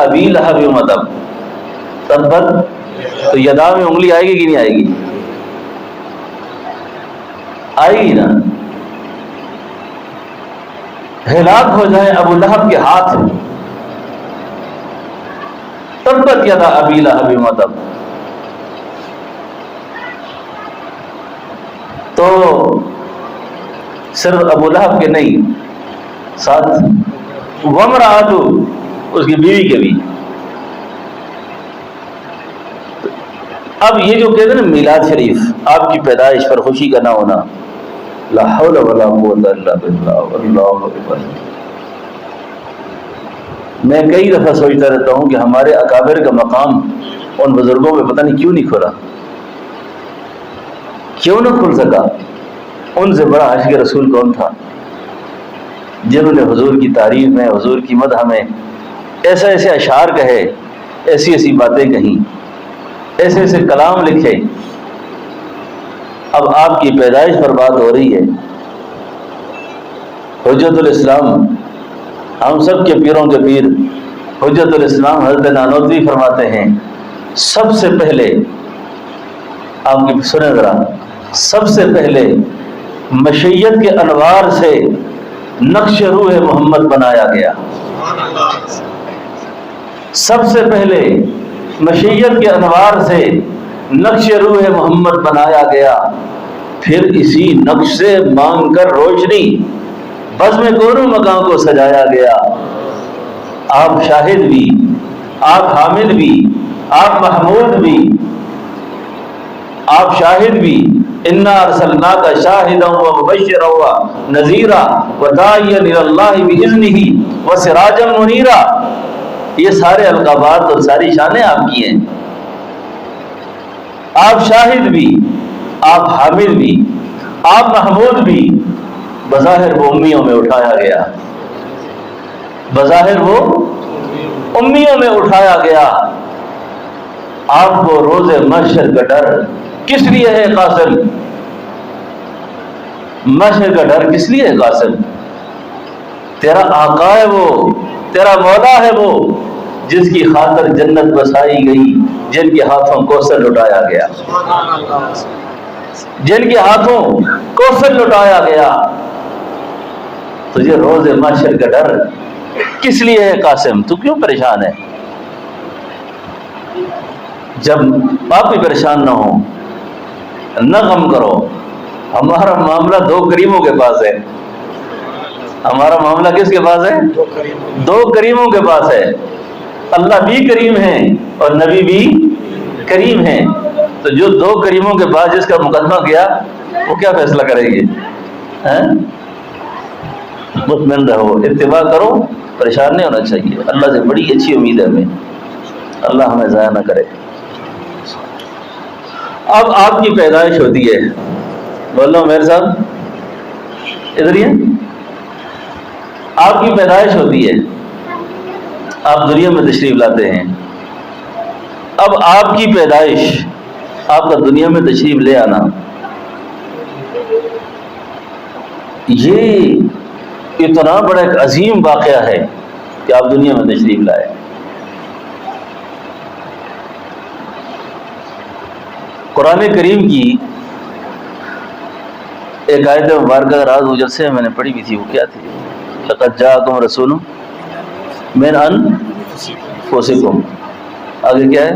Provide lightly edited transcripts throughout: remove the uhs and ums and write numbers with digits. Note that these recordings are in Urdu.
ابی لہب وتب، تبت، تو یدا میں انگلی آئے گی کہ نہیں آئے گی؟ آئے گی نا۔ ہلاک ہو جائے ابو لہب کے ہاتھ، تبت یدا ابی لہب وتب، تو صرف ابو لہب کے نہیں، ساتھ وامرأتہ، اس کی بیوی کے بھی۔ اب یہ جو کہتے ہیں نا میلاد شریف، آپ کی پیدائش پر خوشی کا نہ ہونا، لا حول ولا قوت الا باللہ، اللہ اکبر۔ میں کئی دفعہ سوچتا رہتا ہوں کہ ہمارے اکابر کا مقام ان بزرگوں میں پتہ نہیں کیوں نہیں کھلا، کیوں نہ کھل سکا؟ ان سے بڑا عاشق رسول کون تھا جنہوں نے حضور کی تعریف میں، حضور کی مدح میں ایسے ایسے اشعار کہے، ایسی ایسی باتیں کہیں، ایسے ایسے کلام لکھے۔ اب آپ کی پیدائش پر بات ہو رہی ہے، حجت الاسلام، ہم سب کے پیروں کے پیر حجت الاسلام حضرت نانوتوی فرماتے ہیں، سب سے پہلے، آپ کی سنیں ذرا، سب سے پہلے مشیت کے انوار سے نقش روح محمد بنایا گیا۔ سب سے پہلے مشیت کے انوار سے نقش روح محمد بنایا گیا، پھر اسی نقش سے مانگ کر روشنی بزم گورو مقام کو سجایا گیا۔ آپ شاہد بھی، آپ حامد بھی، آپ محمود بھی، آپ شاہد بھی، انا ارسلناک شاہدا ومبشرا ونذیرا وداعیا الی اللہ باذنہ وسراجا منیرا۔ یہ سارے القابات اور ساری شانیں آپ کی ہیں۔ آپ شاہد بھی، آپ حامد بھی، آپ محمود بھی، بظاہر وہ امیوں میں اٹھایا گیا، بظاہر وہ امیوں میں اٹھایا گیا۔ آپ کو روز محشر کا ڈر کس لیے ہے قاسم؟ محشر کا ڈر کس لیے ہے قاسم؟ تیرا آقا ہے وہ، تیرا مولا ہے وہ، جس کی خاطر جنت بسائی گئی، جن کے ہاتھوں کوثر لٹایا گیا، جن کے ہاتھوں کوثر لٹایا گیا۔ تجھے روز محشر کا ڈر کس لیے ہے قاسم؟ تو کیوں پریشان ہے؟ جب آپ بھی پریشان نہ ہو، نہ غم کرو۔ ہمارا معاملہ دو کریموں کے پاس ہے۔ ہمارا معاملہ کس کے پاس ہے؟ دو کریموں کے پاس ہے۔ اللہ بھی کریم ہے اور نبی بھی کریم ہے۔ تو جو دو کریموں کے پاس جس کا مقدمہ کیا، وہ کیا فیصلہ کریں گے؟ مطمئن رہو، اتباع کرو، پریشان نہیں ہونا چاہیے۔ اللہ سے بڑی اچھی امید ہے ہمیں، اللہ ہمیں ضائع نہ کرے۔ اب آپ کی پیدائش ہوتی ہے، بولو میرے صاحب ادھر ہی، آپ کی پیدائش ہوتی ہے، آپ دنیا میں تشریف لاتے ہیں۔ اب آپ کی پیدائش، آپ کا دنیا میں تشریف لے آنا، یہ اتنا بڑا ایک عظیم واقعہ ہے کہ آپ دنیا میں تشریف لائے۔ قرآن کریم کی ایک آیت مبارکہ راز و جلسے میں نے پڑھی بھی تھی، وہ کیا تھی؟ لقد جاءکم رسول من انفسکم، آگے کیا ہے؟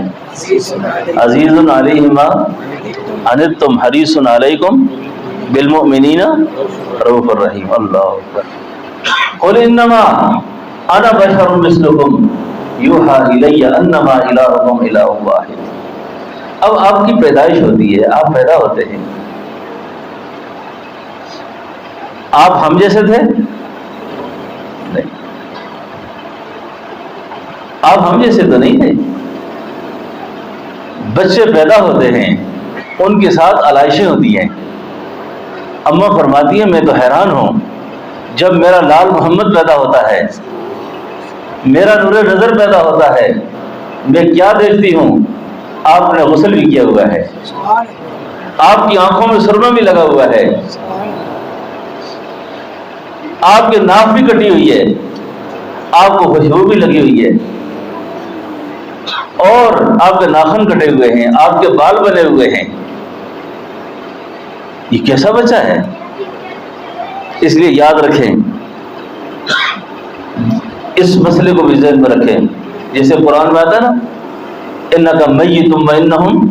عزیز علیہ ما عنتم حریص علیکم بالمؤمنین رؤوف الرحیم۔ اللہ اکبر۔ قل انما انا بشر مثلکم یوحی الی انما الہکم الہ واحد۔ اب آپ کی پیدائش ہوتی ہے، آپ پیدا ہوتے ہیں، آپ ہم جیسے تھے؟ نہیں، آپ ہم جیسے تو نہیں تھے۔ بچے پیدا ہوتے ہیں، ان کے ساتھ علائشیں ہوتی ہیں۔ اماں فرماتی ہیں میں تو حیران ہوں، جب میرا لال محمد پیدا ہوتا ہے، میرا نور نظر پیدا ہوتا ہے، میں کیا دیکھتی ہوں، آپ نے غسل بھی کیا ہوا ہے، آپ کی آنکھوں میں سرما بھی لگا ہوا ہے، آپ کے ناک بھی کٹی ہوئی ہے، آپ کو خوشبو بھی لگی ہوئی ہے، اور آپ کے ناخن کٹے ہوئے ہیں، آپ کے بال بنے ہوئے ہیں، یہ کیسا بچہ ہے؟ اس لیے یاد رکھیں، اس مسئلے کو بھی ذہن میں رکھیں، جیسے قرآن میں آتا ہے نا انک میت وانہم،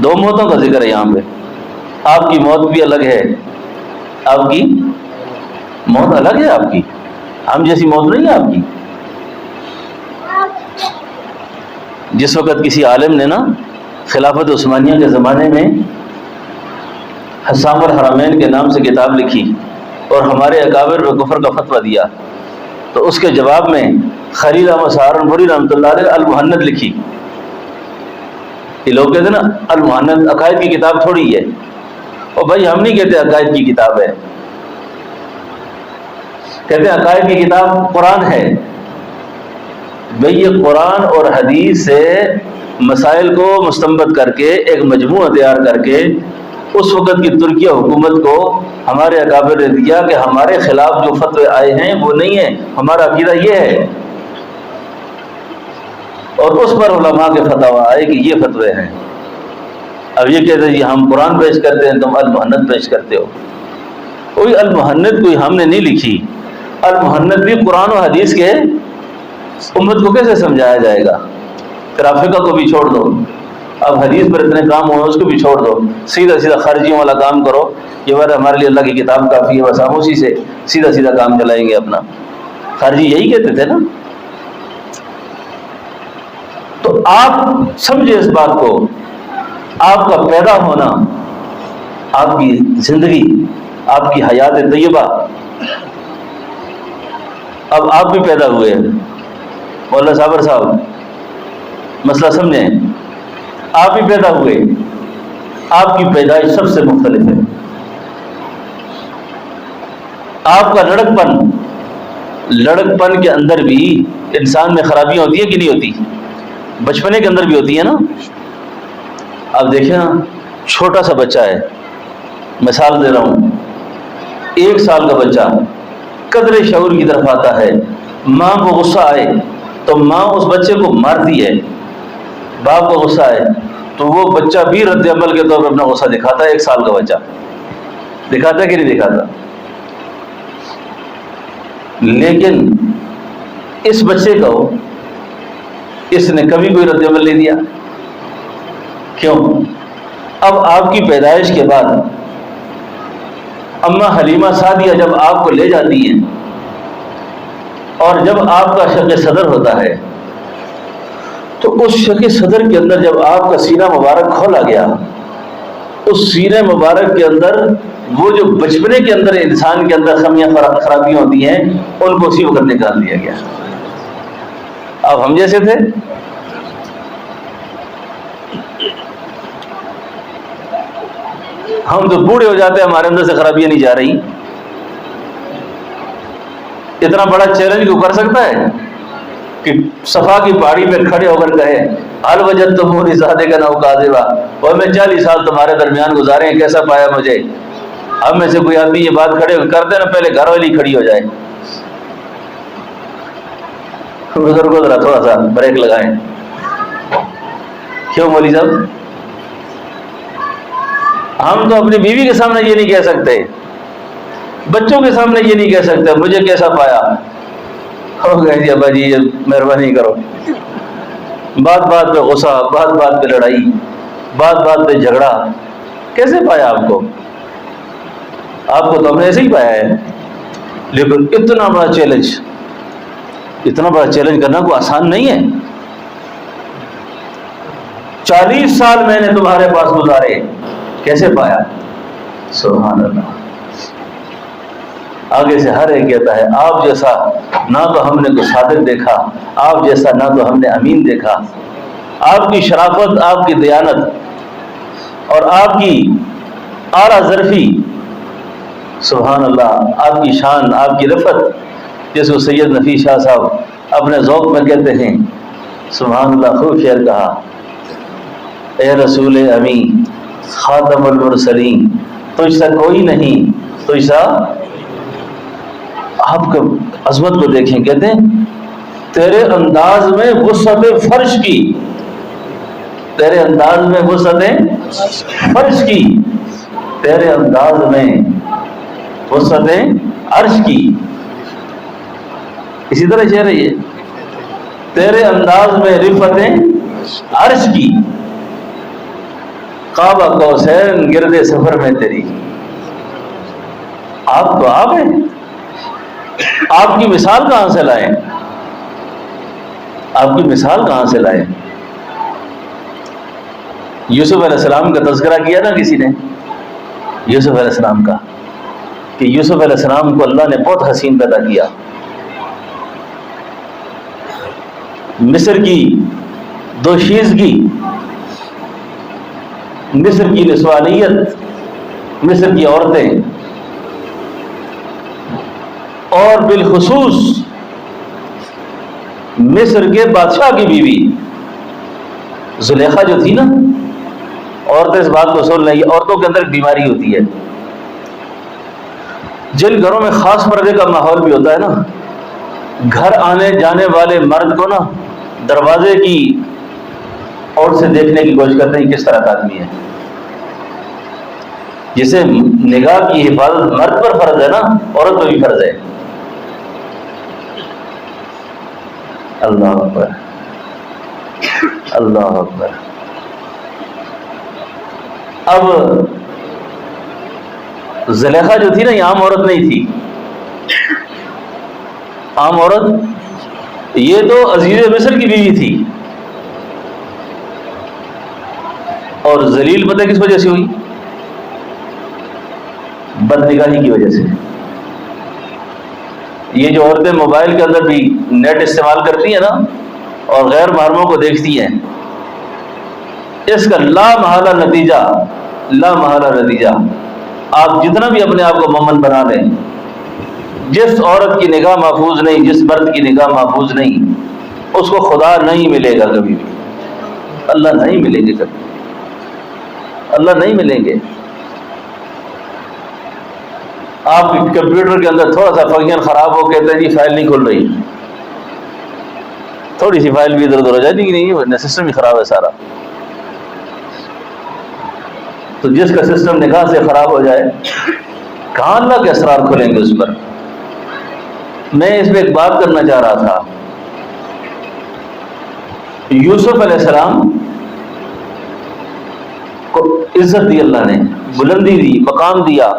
دو موتوں کا ذکر ہے یہاں پہ، آپ کی موت بھی الگ ہے، آپ کی موت الگ ہے، آپ کی ہم جیسی موت نہیں ہے آپ کی۔ جس وقت کسی عالم نے نا خلافت عثمانیہ کے زمانے میں حسام الحرمین کے نام سے کتاب لکھی اور ہمارے اکابر پہ کفر کا فتویٰ دیا، تو اس کے جواب میں خلیل احمد سہارنپوری رحمۃ اللہ علیہ المحند لکھی۔ یہ لوگ کہتے ہیں نا المحند عقائد کی کتاب تھوڑی ہے، اور بھائی ہم نہیں کہتے عقائد کی کتاب ہے، کہتے ہیں عقائد کی کتاب قرآن ہے۔ بھئی یہ قرآن اور حدیث سے مسائل کو مستنبط کر کے ایک مجموعہ تیار کر کے اس وقت کی ترکیہ حکومت کو ہمارے اکابر نے دیا کہ ہمارے خلاف جو فتوے آئے ہیں وہ نہیں ہیں، ہمارا عقیدہ یہ ہے، اور اس پر علماء کے فتوا آئے کہ یہ فتوے ہیں۔ اب یہ کہتے ہیں ہم قرآن پیش کرتے ہیں، تم المحند پیش کرتے ہو۔ کوئی المحند کوئی ہم نے نہیں لکھی، المحند بھی قرآن و حدیث کے امت کو کیسے سمجھایا جائے گا؟ پھر آپ فقہ کو بھی چھوڑ دو، اب حدیث پر اتنے کام ہوئے اس کو بھی چھوڑ دو، سیدھا سیدھا خارجیوں والا کام کرو، یہ بار ہمارے لیے اللہ کی کتاب کافی ہے، بس ہم اسی سے سیدھا سیدھا کام چلائیں گے اپنا۔ خارجی یہی کہتے تھے نا۔ تو آپ سمجھے اس بات کو، آپ کا پیدا ہونا، آپ کی زندگی، آپ کی حیات طیبہ، اب آپ بھی پیدا ہوئے ہیں، مولانا صابر صاحب مسئلہ سمجھیں، آپ بھی پیدا ہوئے، آپ کی پیدائش سب سے مختلف ہے، آپ کا لڑکپن کے اندر بھی انسان میں خرابیاں ہوتی ہیں کہ نہیں ہوتی؟ بچپنے کے اندر بھی ہوتی ہے نا۔ اب دیکھیں نا، چھوٹا سا بچہ ہے، مثال دے رہا ہوں، 1 سال کا بچہ قدرے شعور کی طرف آتا ہے، ماں کو غصہ آئے تو ماں اس بچے کو مارتی ہے، باپ کو غصہ آئے تو وہ بچہ بھی رد عمل کے طور پر اپنا غصہ دکھاتا ہے۔ 1 سال کا بچہ دکھاتا ہے کہ نہیں دکھاتا؟ لیکن اس بچے کو اس نے کبھی کوئی رد عمل نہیں دیا، کیوں؟ اب آپ کی پیدائش کے بعد اماں حلیمہ سعدیہ جب آپ کو لے جاتی ہیں اور جب آپ کا شق صدر ہوتا ہے تو اس شق صدر کے اندر جب آپ کا سینہ مبارک کھولا گیا، اس سینے مبارک کے اندر وہ جو بچپنے کے اندر انسان کے اندر خمیاں خرابیاں ہوتی ہیں ان کو اسی وقت نکال دیا گیا۔ اب ہم جیسے تھے، ہم تو بوڑھے ہو جاتے ہیں، ہمارے اندر سے خرابیاں نہیں جا رہی۔ اتنا بڑا چیلنج کو کر سکتا ہے کہ صفا کی پہاڑی پہ کھڑے ہو کر کہے حل وجدتمونی صادقا او کاذبا، اور میں 40 سال تمہارے درمیان گزارے ہیں، کیسا پایا مجھے؟ ہم میں سے کوئی آدمی یہ بات کھڑے کر دے نا، پہلے گھر والی کھڑی ہو جائے۔ بزرگوں ذرا تھوڑا سا بریک لگائیں۔ کیوں مولوی صاحب؟ ہم تو اپنی بیوی کے سامنے یہ نہیں کہہ سکتے، بچوں کے سامنے یہ نہیں کہہ سکتے مجھے کیسا پایا۔ ہو گئے جی ابا جی مہربانی کرو، بات بات پہ غصہ، بات بات پہ لڑائی، بات بات پہ جھگڑا، کیسے پایا آپ کو؟ آپ کو تو ہم نے ایسے ہی پایا ہے۔ لیکن اتنا بڑا چیلنج کرنا کوئی آسان نہیں ہے۔ 40 سال میں نے تمہارے پاس گزارے، کیسے پایا؟ سبحان اللہ۔ آگے سے ہر ایک کہتا ہے آپ جیسا نہ تو ہم نے کوئی صادق دیکھا، آپ جیسا نہ تو ہم نے امین دیکھا۔ آپ کی شرافت، آپ کی دیانت اور آپ کی اعلیٰ ظرفی، سبحان اللہ، آپ کی شان، آپ کی رفت، جس کو سید نفیس شاہ صاحب اپنے ذوق میں کہتے ہیں، سبحان اللہ، خوب شعر کہا، اے رسول امی خاتم المرسلین، تجھ سا کوئی نہیں، تجھ سا، آپ کا عظمت کو دیکھیں، کہتے ہیں تیرے انداز میں وسعت فرش کی، تیرے انداز میں وسعت فرش کی، تیرے انداز میں وسعت عرش کی. اسی طرح شعر ہے یہ، تیرے انداز میں رفعت عرش کی، قاب قوسین گرد سفر میں تیری. آپ تو آپ ہیں، آپ کی مثال کہاں سے لائیں؟ آپ کی مثال کہاں سے لائیں؟ یوسف علیہ السلام کا تذکرہ کیا نا کسی نے، یوسف علیہ السلام کا، کہ یوسف علیہ السلام کو اللہ نے بہت حسین پیدا کیا. مصر کی دوشیزگی، مصر کی نسوانیت، مصر کی عورتیں، اور بالخصوص مصر کے بادشاہ کی بیوی زلیخا جو تھی نا، عورتیں اس بات کو سن لیں، عورتوں کے اندر ایک بیماری ہوتی ہے، جن گھروں میں خاص پردے کا ماحول بھی ہوتا ہے نا، گھر آنے جانے والے مرد کو نا دروازے کی اور سے دیکھنے کی کوشش کرتے ہیں کس طرح کا آدمی ہے. جسے نگاہ کی حفاظت مرد پر فرض ہے نا، عورت پر بھی فرض ہے. اللہ اکبر، اللہ اکبر. اب زلیخا جو تھی نا، یہ عام عورت نہیں تھی، عام عورت، یہ تو عزیز مصر کی بیوی تھی. اور ذلیل پتہ کس وجہ سے ہوئی؟ بدنگاہی کی وجہ سے. یہ جو عورتیں موبائل کے اندر بھی نیٹ استعمال کرتی ہیں نا اور غیر محرموں کو دیکھتی ہیں، اس کا لامحالہ نتیجہ، لامحالہ نتیجہ، آپ جتنا بھی اپنے آپ کو مومن بنا لیں، جس عورت کی نگاہ محفوظ نہیں، جس مرد کی نگاہ محفوظ نہیں، اس کو خدا نہیں ملے گا کبھی بھی. اللہ نہیں ملیں گے کبھی، اللہ نہیں ملیں گے. آپ کے کمپیوٹر کے اندر تھوڑا سا فنکشن خراب ہو، کہتے ہیں جی فائل نہیں کھل رہی، تھوڑی سی فائل بھی ادھر ادھر ہو جاتی کہ نہیں، سسٹم ہی خراب ہے سارا. تو جس کا سسٹم نگاہ سے خراب ہو جائے، کہاں اللہ کے اسرار کھلیں گے اس پر. میں اس میں ایک بات کرنا چاہ رہا تھا. یوسف علیہ السلام کو عزت دی اللہ نے، بلندی دی، مقام دیا.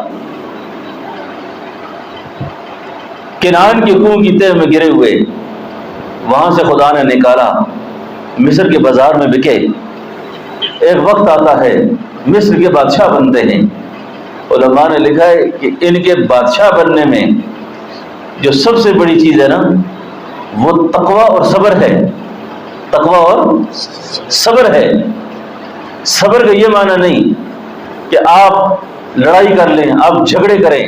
کنعان کے کنویں کی تہ میں گرے ہوئے، وہاں سے خدا نے نکالا، مصر کے بازار میں بکے. ایک وقت آتا ہے مصر کے بادشاہ بنتے ہیں. علماء نے لکھا ہے کہ ان کے بادشاہ بننے میں جو سب سے بڑی چیز ہے نا، وہ تقوی اور صبر ہے. تقوی اور صبر ہے. صبر کا یہ معنی نہیں کہ آپ لڑائی کر لیں، آپ جھگڑے کریں.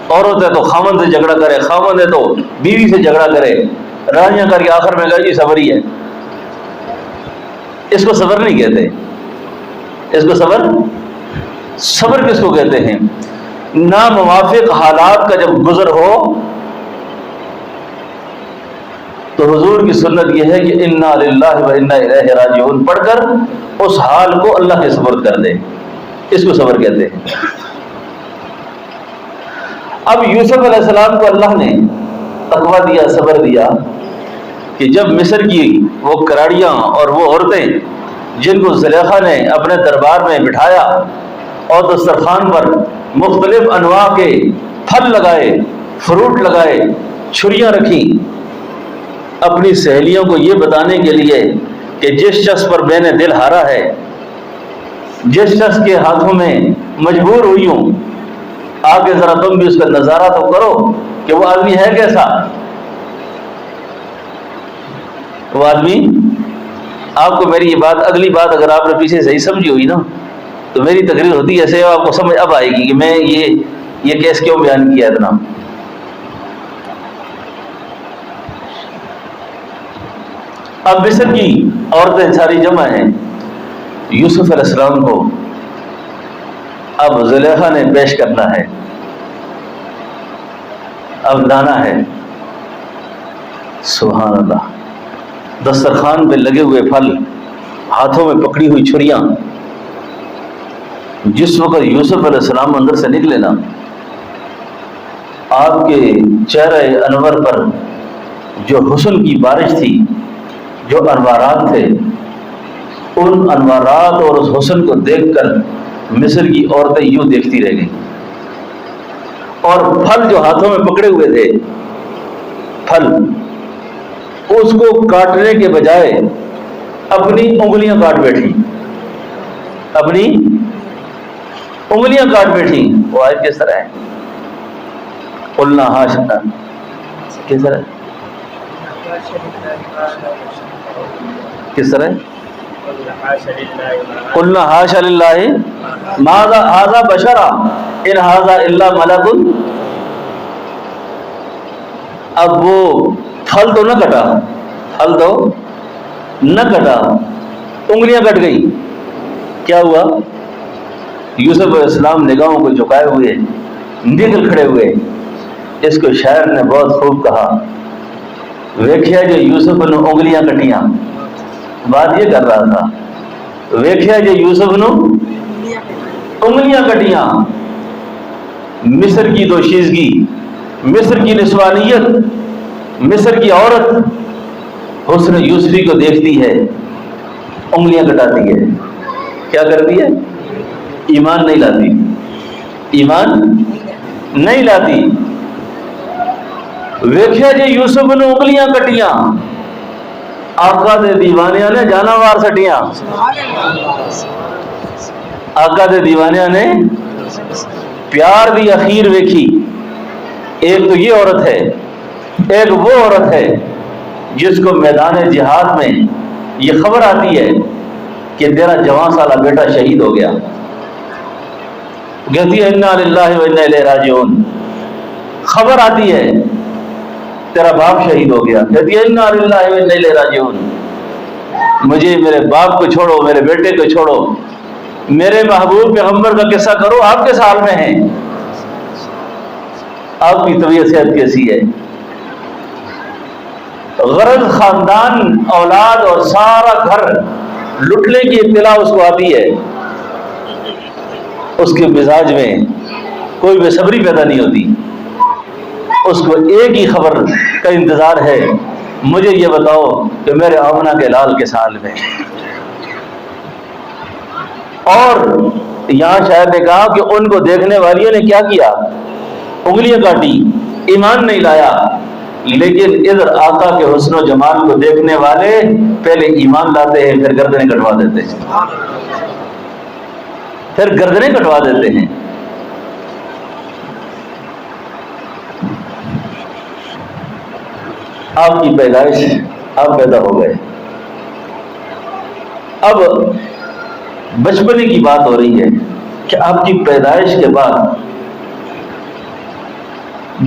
عورت ہے تو خاوند سے جھگڑا کرے، خاوند ہے تو بیوی سے جھگڑا کرے، لڑائیاں کر کے آخر میں کہا جی صبر ہی ہے. اس کو صبر نہیں کہتے. اس کو صبر کس کو کہتے ہیں؟ ناموافق حالات کا جب گزر ہو تو حضور کی سنت یہ ہے کہ انا للہ و انا الیہ راجعون پڑھ کر اس حال کو اللہ کے سپرد کر دے. اس کو صبر کہتے ہیں. اب یوسف علیہ السلام کو اللہ نے تقویٰ دیا، صبر دیا، کہ جب مصر کی وہ کراڑیاں اور وہ عورتیں جن کو زلیخا نے اپنے دربار میں بٹھایا اور دسترخوان پر مختلف انواع کے پھل لگائے، فروٹ لگائے، چھریاں رکھیں، اپنی سہیلیوں کو یہ بتانے کے لیے کہ جس شخص پر میں نے دل ہارا ہے، جس شخص کے ہاتھوں میں مجبور ہوئی ہوں، آگے ذرا تم بھی اس کا نظارہ تو کرو کہ وہ آدمی ہے کیسا. وہ آدمی، آپ کو میری یہ بات، اگلی بات اگر آپ نے پیچھے صحیح سمجھی ہوئی نا تو میری تقریر ہوتی ایسے آپ کو سمجھ اب آئے گی کہ میں یہ کیس کیوں بیان کیا اتنا. اب مصر کی عورتیں ساری جمع ہیں. یوسف علیہ السلام کو اب زلیخا نے پیش کرنا ہے، اب لانا ہے. سبحان اللہ، دسترخوان پہ لگے ہوئے پھل، ہاتھوں میں پکڑی ہوئی چھریاں. جس وقت یوسف علیہ السلام اندر سے نکلے نا، آپ کے چہرہ انور پر جو حسن کی بارش تھی، جو انوارات تھے، ان انوارات اور اس حسن کو دیکھ کر مصر کی عورتیں یوں دیکھتی رہ گئیں. اور پھل جو ہاتھوں میں پکڑے ہوئے تھے، پھل، اس کو کاٹنے کے بجائے اپنی انگلیاں کاٹ بیٹھی، اپنی انگلیاں کاٹ بیٹھی. وہ آیت کس طرح ہے؟ قلنا حاش، کس طرح کس طرح؟ قلنا حاش للہ ما ھذا بشرا ان ھذا الا ملک. اب وہ پھل تو نہ کٹا، پھل تو نہ کٹا، انگلیاں کٹ گئی. کیا ہوا؟ یوسف علیہ السلام نگاہوں کو جھکائے ہوئے نکل کھڑے ہوئے. اس کو شاعر نے بہت خوب کہا، ویکھیا جو یوسف نے انگلیاں کٹیاں. بات یہ کر رہا تھا، ویکھیا جو یوسف نے انگلیاں کٹیاں. مصر کی دوشیزگی، مصر کی نسوانیت، مصر کی عورت حسن یوسفی کو دیکھتی ہے، انگلیاں کٹاتی ہے. کیا کرتی ہے؟ ایمان نہیں لاتی، ایمان نہیں لاتی. ویکھیا جی یوسف نے انگلیاں کٹیاں، آقا دے دیوانیاں نے جانوار سٹیاں. آقا دے دیوانیاں نے پیار دی اخیر ویکھی. ایک تو یہ عورت ہے، ایک وہ عورت ہے جس کو میدان جہاد میں یہ خبر آتی ہے کہ تیرا جوان سالہ بیٹا شہید ہو گیا. کہتی ہے انا للہ و انا الیہ راجعون. خبر آتی ہے تیرا باپ شہید ہو گیا. کہتی ہے انا للہ و انا الیہ راجعون. مجھے میرے باپ کو چھوڑو، میرے بیٹے کو چھوڑو، میرے محبوب پیغمبر کا قصہ کرو. آپ کس حال میں ہیں؟ آپ کی طبیعت صحت کیسی ہے؟ غرض خاندان، اولاد اور سارا گھر لٹنے کی اطلاع اس کو آتی ہے. اس کے مزاج میں کوئی بے صبری پیدا نہیں ہوتی. اس کو ایک ہی خبر کا انتظار ہے، مجھے یہ بتاؤ کہ میرے آمنہ کے لال کس حال میں. اور یہاں شاید نے کہا کہ ان کو دیکھنے والیوں نے کیا کیا؟ انگلیاں کاٹی، ایمان نہیں لایا. لیکن ادھر آقا کے حسن و جمال کو دیکھنے والے پہلے ایمان لاتے ہیں، پھر گردنیں کٹوا دیتے ہیں، پھر گردنیں کٹوا دیتے ہیں. آپ کی پیدائش، آپ پیدا ہو گئے. اب بچپنے کی بات ہو رہی ہے کہ آپ کی پیدائش کے بعد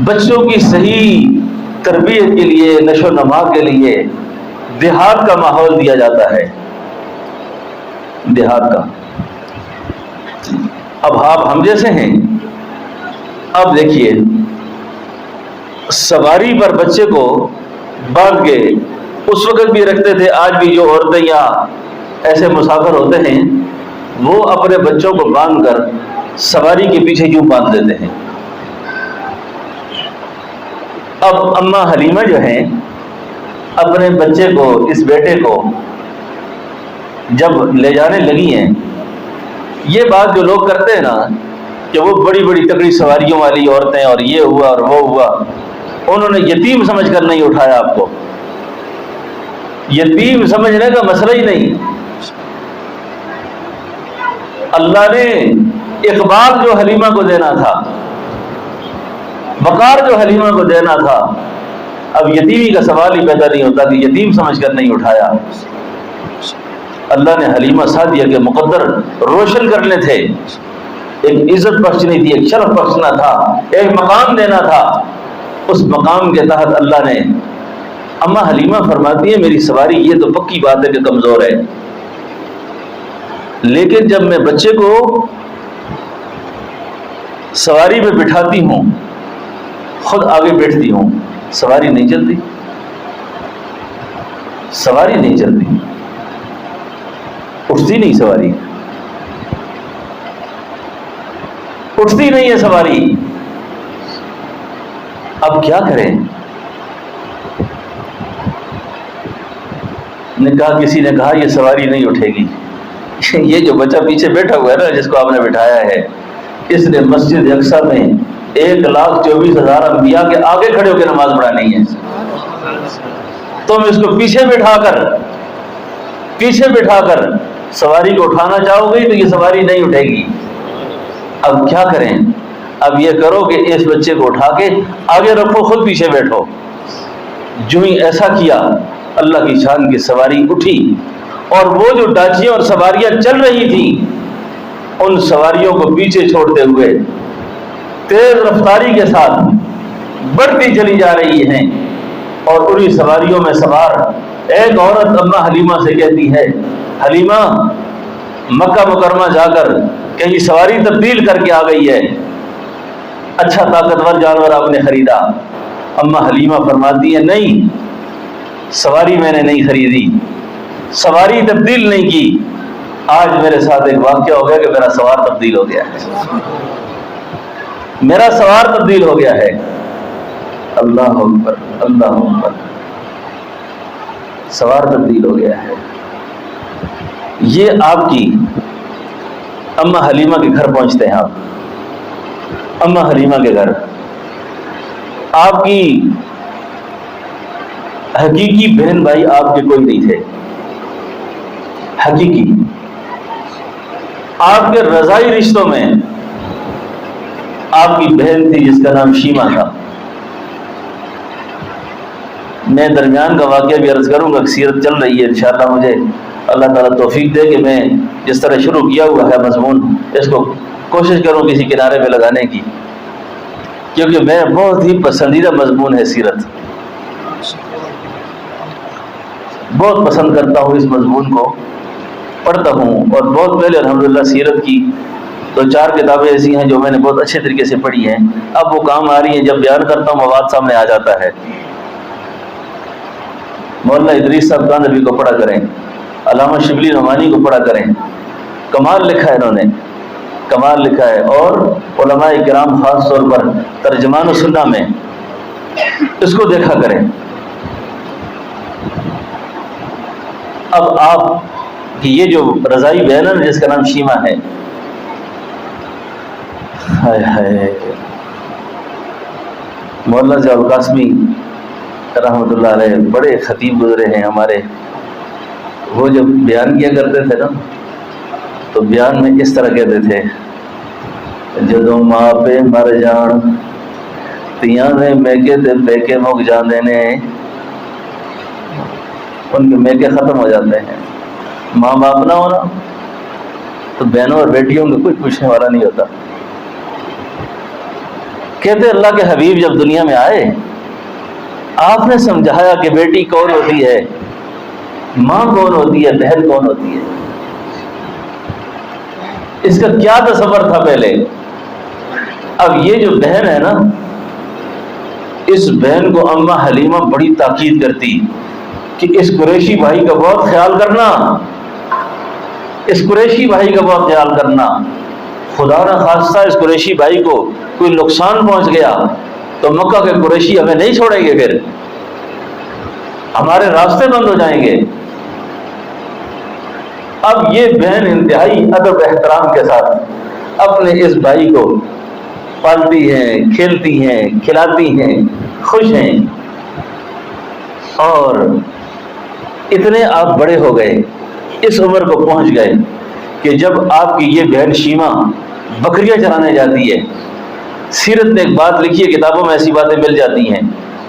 بچوں کی صحیح تربیت کے لیے، نشو و نما کے لیے دیہات کا ماحول دیا جاتا ہے. دیہات کا. اب آپ ہم جیسے ہیں. اب دیکھیے، سواری پر بچے کو باندھ کے اس وقت بھی رکھتے تھے. آج بھی جو عورتیں یا ایسے مسافر ہوتے ہیں وہ اپنے بچوں کو باندھ کر سواری کے پیچھے یوں باندھ دیتے ہیں. اب اماں حلیمہ جو ہیں اپنے بچے کو، اس بیٹے کو جب لے جانے لگی ہیں، یہ بات جو لوگ کرتے ہیں نا کہ وہ بڑی بڑی تگڑی سواریوں والی عورتیں اور یہ ہوا اور وہ ہوا، انہوں نے یتیم سمجھ کر نہیں اٹھایا. آپ کو یتیم سمجھنے کا مسئلہ ہی نہیں. اللہ نے اقبال جو حلیمہ کو دینا تھا، وقار جو حلیمہ کو دینا تھا، اب یتیمی کا سوال ہی پیدا نہیں ہوتا کہ یتیم سمجھ کر نہیں اٹھایا. اللہ نے حلیمہ سعدیہ کے مقدر روشن کرنے تھے، ایک عزت بخشنی تھی، ایک شرف بخشنا تھا، ایک مقام دینا تھا. اس مقام کے تحت اللہ نے، اماں حلیمہ فرماتی ہے میری سواری یہ تو پکی بات ہے کہ کمزور ہے، لیکن جب میں بچے کو سواری میں بٹھاتی ہوں، خود آگے بیٹھتی ہوں، سواری نہیں چلتی. سواری نہیں چل رہی، اٹھتی نہیں سواری، اٹھتی نہیں ہے سواری. اب کیا کریں؟ کسی نے کہا یہ سواری نہیں اٹھے گی. یہ جو بچہ پیچھے بیٹھا ہوا ہے نا، جس کو آپ نے بٹھایا ہے، اس نے مسجد اقصیٰ میں 1,24,000 انبیاء کے آگے کھڑے ہو کے نماز پڑھانی ہے. تم اس کو پیچھے بٹھا کر سواری کو اٹھانا چاہو گے تو یہ سواری نہیں اٹھے گی. اب کیا کریں؟ اب یہ کرو کہ اس بچے کو اٹھا کے آگے رکھو، خود پیچھے بیٹھو. جو ہی ایسا کیا، اللہ کی شان کی سواری اٹھی، اور وہ جو ڈاچیاں اور سواریاں چل رہی تھیں، ان سواریوں کو پیچھے چھوڑتے ہوئے تیز رفتاری کے ساتھ بڑھتی چلی جا رہی ہیں. اور انہی سواریوں میں سوار ایک عورت اماں حلیمہ سے کہتی ہے، حلیمہ مکہ مکرمہ جا کر کہیں سواری تبدیل کر کے آ گئی ہے، اچھا طاقتور جانور آپ نے خریدا. اماں حلیمہ فرماتی ہے، نہیں، سواری میں نے نہیں خریدی، سواری تبدیل نہیں کی. آج میرے ساتھ ایک واقعہ ہو گیا کہ میرا سوار تبدیل ہو گیا ہے، میرا سوار تبدیل ہو گیا ہے. اللہ اکبر، اللہ اکبر، سوار تبدیل ہو گیا ہے. یہ آپ کی اماں حلیمہ کے گھر پہنچتے ہیں. آپ اماں حلیمہ کے گھر، آپ کی حقیقی بہن بھائی آپ کے کوئی نہیں تھے. حقیقی آپ کے رضائی رشتوں میں آپ کی بہن تھی جس کا نام شیمہ تھا. میں درمیان کا واقعہ بھی عرض کروں گا، سیرت چل رہی ہے، انشاءاللہ مجھے اللہ تعالیٰ توفیق دے کہ میں جس طرح شروع کیا ہوا ہے مضمون، اس کو کوشش کروں کسی کنارے پہ لگانے کی، کیونکہ میں بہت ہی پسندیدہ مضمون ہے سیرت، بہت پسند کرتا ہوں اس مضمون کو، پڑھتا ہوں. اور بہت پہلے الحمدللہ سیرت کی 2-4 کتابیں ایسی ہیں جو میں نے بہت اچھے طریقے سے پڑھی ہیں. اب وہ کام آ رہی ہیں، جب بیان کرتا ہوں مواد سامنے آ جاتا ہے. مولانا ادریس صاحب کاندھوی کو پڑھا کریں، علامہ شبلی نعمانی کو پڑھا کریں، کمال لکھا ہے انہوں نے، کمال لکھا ہے. اور علماء کرام خاص طور پر ترجمان السنہ میں اس کو دیکھا کریں. اب آپ کی یہ جو رضائی بہن ہے جس کا نام شیمہ ہے، ہائے ہائے، مولانا ضیاء القاسمی رحمۃ اللہ علیہ بڑے خطیب گزرے ہیں ہمارے. وہ جب بیان کیا کرتے تھے نا تو بیان میں اس طرح کہتے تھے، جدوں ماں پہ مر جان تیاں نے میکے تے پیکے مک جاندے نے. ان کے میکے ختم ہو جاتے ہیں. ماں باپ نہ ہونا تو بہنوں اور بیٹیوں کو کوئی پوچھنے والا نہیں ہوتا. کہتے اللہ کے حبیب جب دنیا میں آئے، آپ نے سمجھایا کہ بیٹی کون ہوتی ہے، ماں کون ہوتی ہے، بہن کون ہوتی ہے. اس کا کیا تصور تھا پہلے. اب یہ جو بہن ہے نا، اس بہن کو اماں حلیمہ بڑی تاکید کرتی کہ اس قریشی بھائی کا بہت خیال کرنا، اس قریشی بھائی کا بہت خیال کرنا. خدا نہ خواستہ اس قریشی بھائی کو کوئی نقصان پہنچ گیا تو مکہ کے قریشی ہمیں نہیں چھوڑیں گے، پھر ہمارے راستے بند ہو جائیں گے. اب یہ بہن انتہائی ادب احترام کے ساتھ اپنے اس بھائی کو پالتی ہیں، کھیلتی ہیں، کھلاتی ہیں، خوش ہیں. اور اتنے آپ بڑے ہو گئے، اس عمر کو پہنچ گئے کہ جب آپ کی یہ بہن شیمہ بکریاں چرانے جاتی ہے. سیرت نے ایک بات لکھی ہے، کتابوں میں ایسی باتیں مل جاتی ہیں.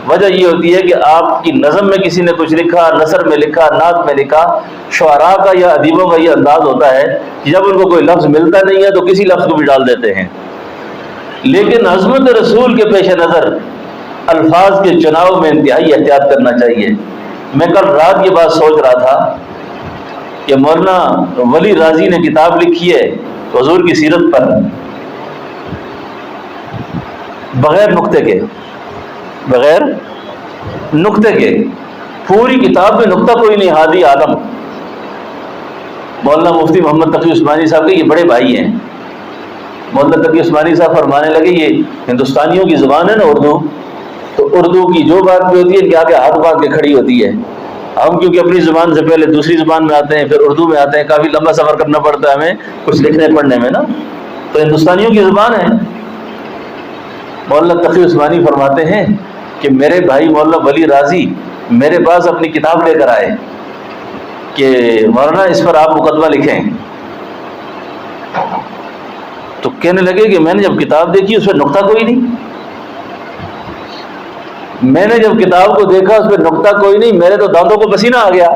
وجہ یہ ہوتی ہے کہ آپ کی نظم میں کسی نے کچھ لکھا، نثر میں لکھا، نعت میں لکھا. شعراء کا یا ادیبوں کا یہ انداز ہوتا ہے کہ جب ان کو کوئی لفظ ملتا نہیں ہے تو کسی لفظ کو بھی ڈال دیتے ہیں. لیکن عظمت رسول کے پیش نظر الفاظ کے چناؤ میں انتہائی احتیاط کرنا چاہیے. میں کل رات یہ بات سوچ رہا تھا کہ مولانا ولی راضی نے کتاب لکھی ہے حضور کی سیرت پر، بغیر نقطے کے، پوری کتاب میں نقطہ کوئی نہیں. ہادی عالم مولانا مفتی محمد تقی عثمانی صاحب کے یہ بڑے بھائی ہیں. مولانا تقی عثمانی صاحب فرمانے لگے یہ ہندوستانیوں کی زبان ہے نا اردو, تو اردو کی جو بات بھی ہوتی ہے ان کے آگے ہاتھ باندھ کے کھڑی ہوتی ہے. ہم کیونکہ اپنی زبان سے پہلے دوسری زبان میں آتے ہیں, پھر اردو میں آتے ہیں, کافی لمبا سفر کرنا پڑتا ہے ہمیں کچھ لکھنے پڑھنے میں نا, تو ہندوستانیوں کی زبان ہے. مولانا تقی عثمانی فرماتے ہیں کہ میرے بھائی مولانا ولی رازی میرے پاس اپنی کتاب لے کر آئے کہ مولانا اس پر آپ مقدمہ لکھیں. تو کہنے لگے کہ میں نے جب کتاب دیکھی اس پہ نقطہ کوئی نہیں. میں نے جب کتاب کو دیکھا اس پہ نقطہ کوئی نہیں, میرے تو دانتوں کو پسینہ آ گیا.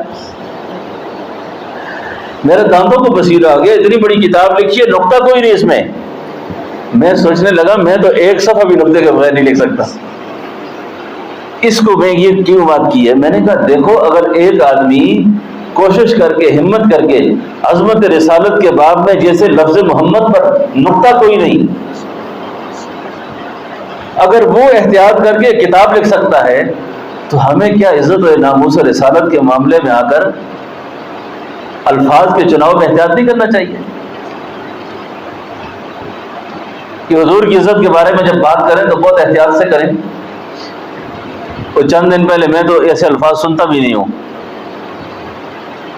میرے دانتوں کو پسینہ آ گیا, اتنی بڑی کتاب لکھی ہے نقطہ کوئی نہیں اس میں. میں سوچنے لگا میں تو ایک صفحہ بھی نقطے کے بغیر نہیں لکھ سکتا. اس کو میں یہ کیوں بات کی ہے, میں نے کہا دیکھو اگر ایک آدمی کوشش کر کے ہمت کر کے عظمت رسالت کے باب میں جیسے لفظ محمد پر نقطہ کوئی نہیں, اگر وہ احتیاط کر کے کتاب لکھ سکتا ہے تو ہمیں کیا عزت و ناموس رسالت کے معاملے میں آ کر الفاظ کے چناؤ میں احتیاط نہیں کرنا چاہیے کہ حضور کی عزت کے بارے میں جب بات کریں تو بہت احتیاط سے کریں. وہ چند دن پہلے میں تو ایسے الفاظ سنتا بھی نہیں ہوں.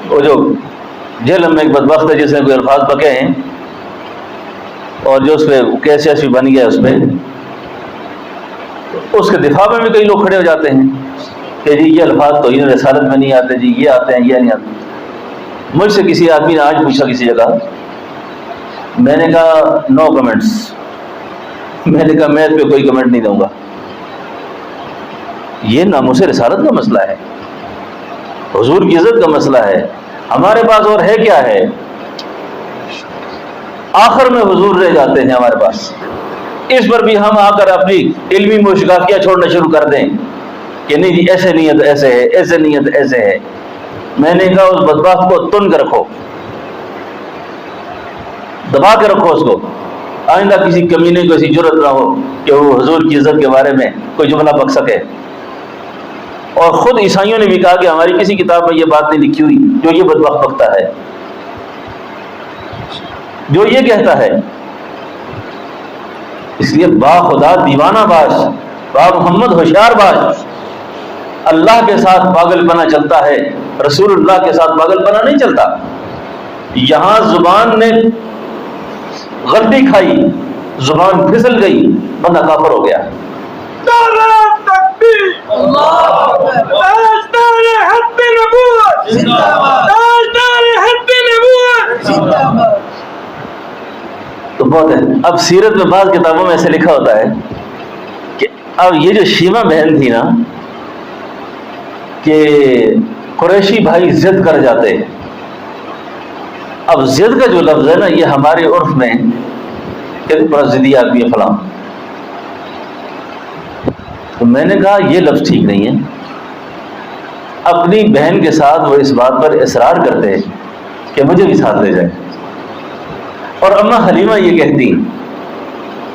وہ جو جہلم میں ایک بدبخت ہے جس نے کوئی الفاظ پکے ہیں اور جو اس پہ کیسے ایسی بن گیا اس پہ, اس کے دفاع میں بھی کئی لوگ کھڑے ہو جاتے ہیں کہ جی یہ الفاظ تو یہ رسالت میں نہیں آتے, جی یہ آتے ہیں یہ نہیں آتے. مجھ سے کسی آدمی نے آج پوچھا کسی جگہ, میں نے کہا نو کمنٹس, میں نے کہا میں اس پہ کوئی کمنٹ نہیں دوں گا. یہ ناموس رسالت کا مسئلہ ہے, حضور کی عزت کا مسئلہ ہے. ہمارے پاس اور ہے کیا ہے, آخر میں حضور رہ جاتے ہیں ہمارے پاس. اس پر بھی ہم آ کر اپنی علمی مشغافیاں چھوڑنا شروع کر دیں کہ نہیں جی ایسے نہیں ہے تو ایسے ہے, ایسے نہیں ہے تو ایسے ہے. میں نے کہا اس بدبخت کو تن کے رکھو, دبا کے رکھو اس کو, آئندہ کسی کمینے کو ایسی جرت نہ ہو کہ وہ حضور کی عزت کے بارے میں کوئی جملہ بک سکے. اور خود عیسائیوں نے بھی کہا کہ ہماری کسی کتاب میں یہ بات نہیں لکھی ہوئی جو یہ بدبخت بکتا ہے, جو یہ کہتا ہے. اس لیے با خدا دیوانہ باش, با محمد ہوشیار باش. اللہ کے ساتھ پاگل پنا چلتا ہے, رسول اللہ کے ساتھ پاگل پنا نہیں چلتا. یہاں زبان نے غلطی کھائی, زبان پھسل گئی, بندہ کافر ہو گیا. تو بہت ہے. اب سیرت میں بعض کتابوں میں ایسے لکھا ہوتا ہے کہ اب یہ جو شیما بہن تھی نا کہ قریشی بھائی ضد کر جاتے. اب ضد کا جو لفظ ہے نا یہ ہمارے عرف میں بڑا ضدی آدمی ہے فلاں. تو میں نے کہا یہ لفظ ٹھیک نہیں ہے. اپنی بہن کے ساتھ وہ اس بات پر اصرار کرتے کہ مجھے بھی ساتھ لے جائے, اور اماں حلیمہ یہ کہتی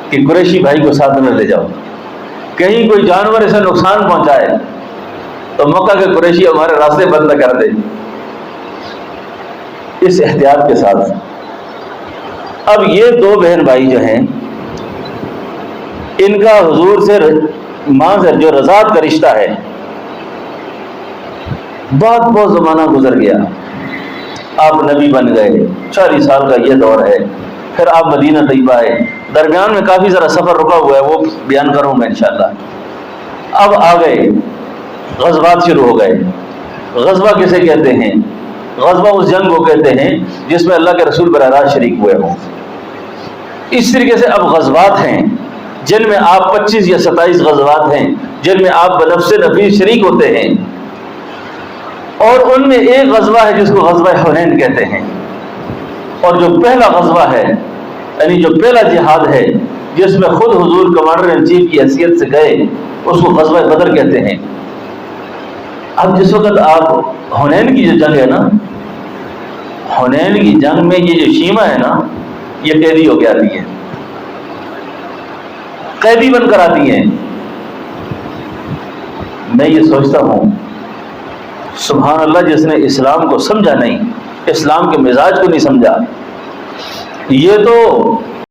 کہ قریشی بھائی کو ساتھ میں لے جاؤ, کہیں کوئی جانور اسے نقصان پہنچائے تو مکہ کے قریشی ہمارے راستے بند نہ کر دے. اس احتیاط کے ساتھ اب یہ دو بہن بھائی جو ہیں ان کا حضور سے ماں سے جو رضاعت کا رشتہ ہے بہت زمانہ گزر گیا. آپ نبی بن گئے, 40 سال کا یہ دور ہے. پھر آپ مدینہ طیبہ آئے, درمیان میں کافی ذرا سفر رکا ہوا ہے, وہ بیان کروں میں انشاءاللہ. اب آ گئے, غزوات شروع ہو گئے. غزوہ کسے کہتے ہیں؟ غزوہ اس جنگ کو کہتے ہیں جس میں اللہ کے رسول براہ راست شریک ہوئے ہوں. اس طریقے سے اب غزوات ہیں جن میں آپ 25 یا 27 غزوات ہیں جن میں آپ بنفس نفیس شریک ہوتے ہیں, اور ان میں ایک غزوہ ہے جس کو غزوہ حنین کہتے ہیں. اور جو پہلا غزوہ ہے یعنی جو پہلا جہاد ہے جس میں خود حضور کمانڈر ان چیف کی حیثیت سے گئے اس کو غزوہ بدر کہتے ہیں. اب جس وقت آپ حنین کی جو جنگ ہے نا, حنین کی جنگ میں یہ جو شیما ہے نا یہ قیدی ہو کے آتی ہے, قیدی بن کر آتی ہیں. میں یہ سوچتا ہوں سبحان اللہ، جس نے اسلام کو سمجھا نہیں، اسلام کے مزاج کو نہیں سمجھا، یہ تو